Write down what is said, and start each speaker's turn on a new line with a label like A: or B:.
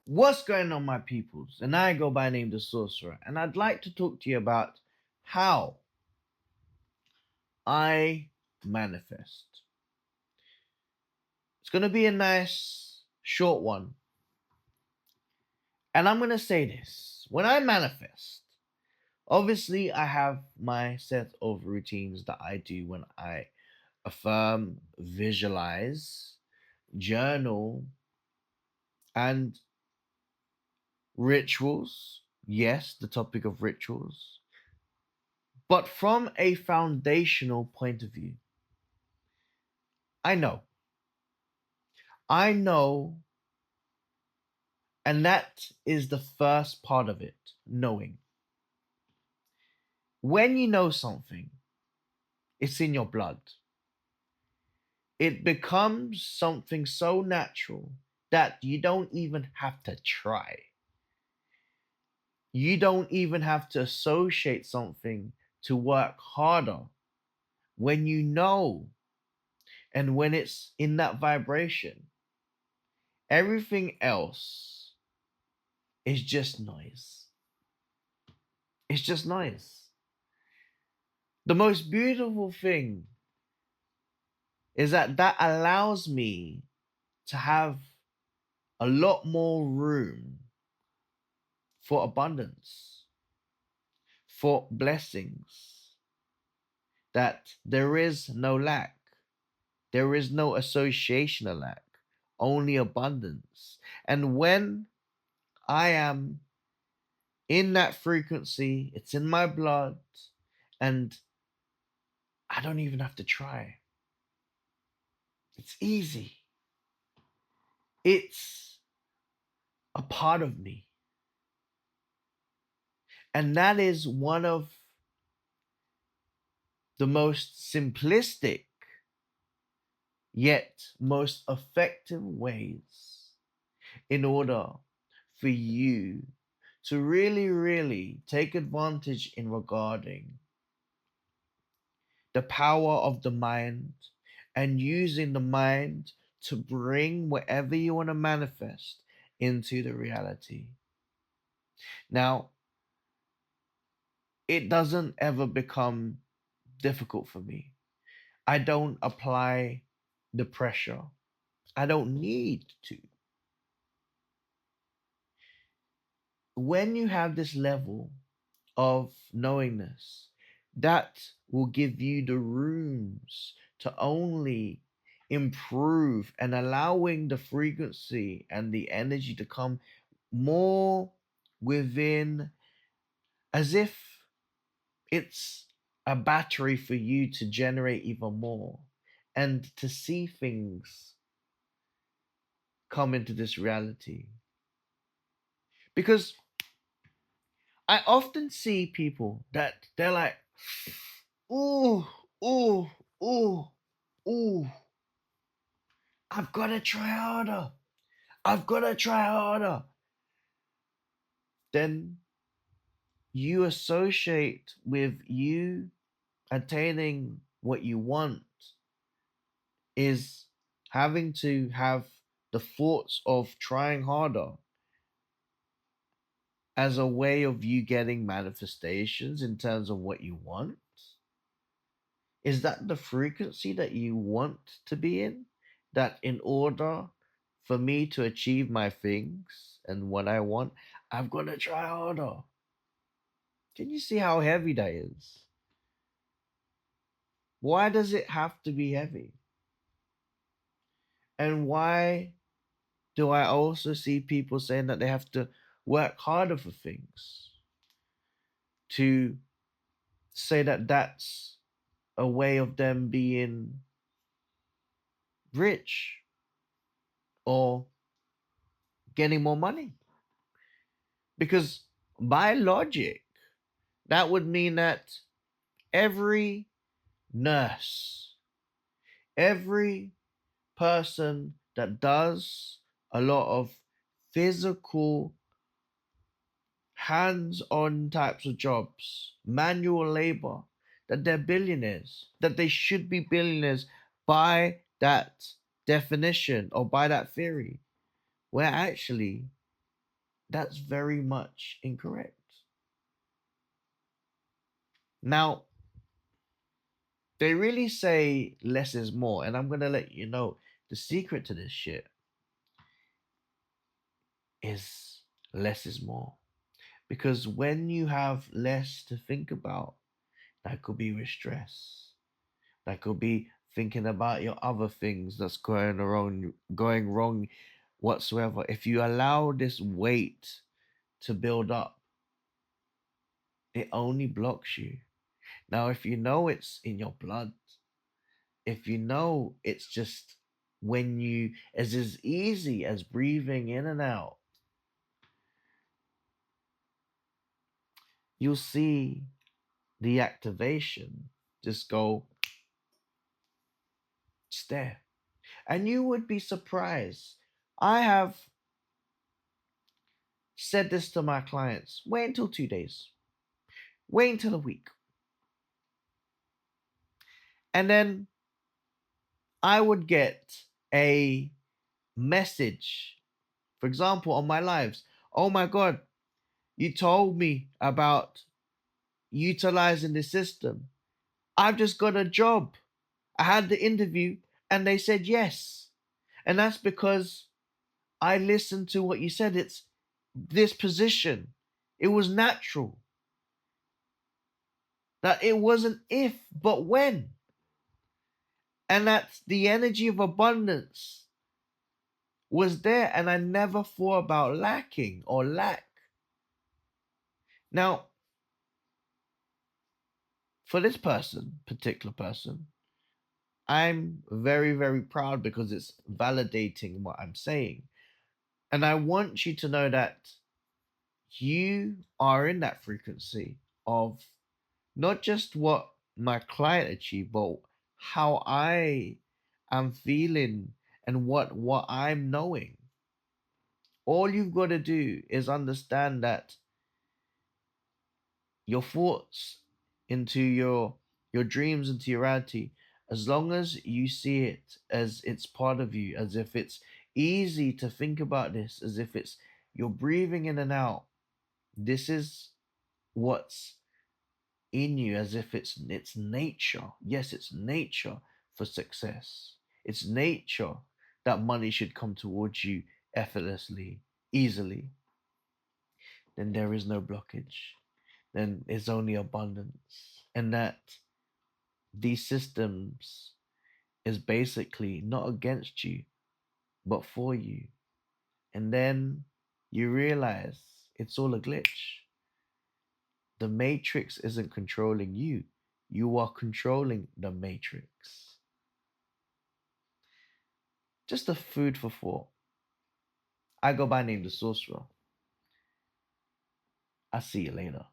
A: What's going on, my peoples? And I go by name the Sorcerer, and I'd like to talk to you about how I manifest. It's going to be a nice short one, and I'm going to say this. When I manifest, obviously I have my set of routines that I do when I affirm, visualize, journal, and rituals. Yes, the topic of rituals, but from a foundational point of view. I know. I know. And that is the first part of it, knowing. When you know something, it's in your blood. It becomes something so natural that you don't even have to try. You don't even have to associate something to work harder. When you know and when it's in that vibration, everything else is just noise. It's just noise. The most beautiful thing is that allows me to have a lot more room for abundance, for blessings, that there is no lack, there is no association of lack, only abundance. And when I am in that frequency, it's in my blood, and I don't even have to try. It's easy. It's a part of me. And that is one of the most simplistic yet most effective ways in order for you to really, really take advantage in regarding the power of the mind and using the mind to bring whatever you want to manifest into the reality. Now, it doesn't ever become difficult for me. I don't apply the pressure. I don't need to. When you have this level of knowingness, that will give you the rooms to only improve and allowing the frequency and the energy to come more within, as if it's a battery for you to generate even more and to see things come into this reality. Because I often see people that they're like, ooh, ooh, ooh, ooh, I've got to try harder. I've got to try harder. Then you associate with you attaining what you want is having to have the thoughts of trying harder as a way of you getting manifestations in terms of what you want. Is that the frequency that you want to be in? That in order for me to achieve my things and what I want, I've got to try harder. Can you see how heavy that is? Why does it have to be heavy? And why do I also see people saying that they have to work harder for things to say that that's a way of them being rich or getting more money? Because by logic, that would mean that every nurse, every person that does a lot of physical, hands on types of jobs, manual labor, that they're billionaires, that they should be billionaires by that definition or by that theory, where actually That's very much incorrect. Now, they really say less is more, and I'm gonna let you know the secret to this shit is less is more. Because when you have less to think about, that could be with stress. That could be thinking about your other things that's going wrong whatsoever. If you allow this weight to build up, it only blocks you. Now, if you know it's in your blood, if you know it's just when you, as easy as breathing in and out, you'll see the activation just go stare. And you would be surprised. I have said this to my clients: wait until 2 days, wait until a week. And then I would get a message, for example, on my lives. Oh my God, you told me about utilizing the system. I've just got a job. I had the interview and they said yes. And that's because I listened to what you said. It's this position. It was natural. That it wasn't if, but when. And that the energy of abundance was there. And I never thought about lacking or lack. Now, for this person, particular person, I'm very, very proud because it's validating what I'm saying. And I want you to know that you are in that frequency of not just what my client achieved, but how I am feeling and what I'm knowing. All you've got to do is understand that your thoughts into your dreams into your reality, as long as you see it as it's part of you, as if it's easy to think about this, as if it's you're breathing in and out. This is what's in you, as if it's nature. Yes, it's nature for success. It's nature that money should come towards you effortlessly, easily. Then there is no blockage. Then it's only abundance. And that these systems is basically not against you, but for you. And then you realize it's all a glitch. The matrix isn't controlling you. You are controlling the matrix. Just a food for thought. I go by name the sorcerer. I'll see you later.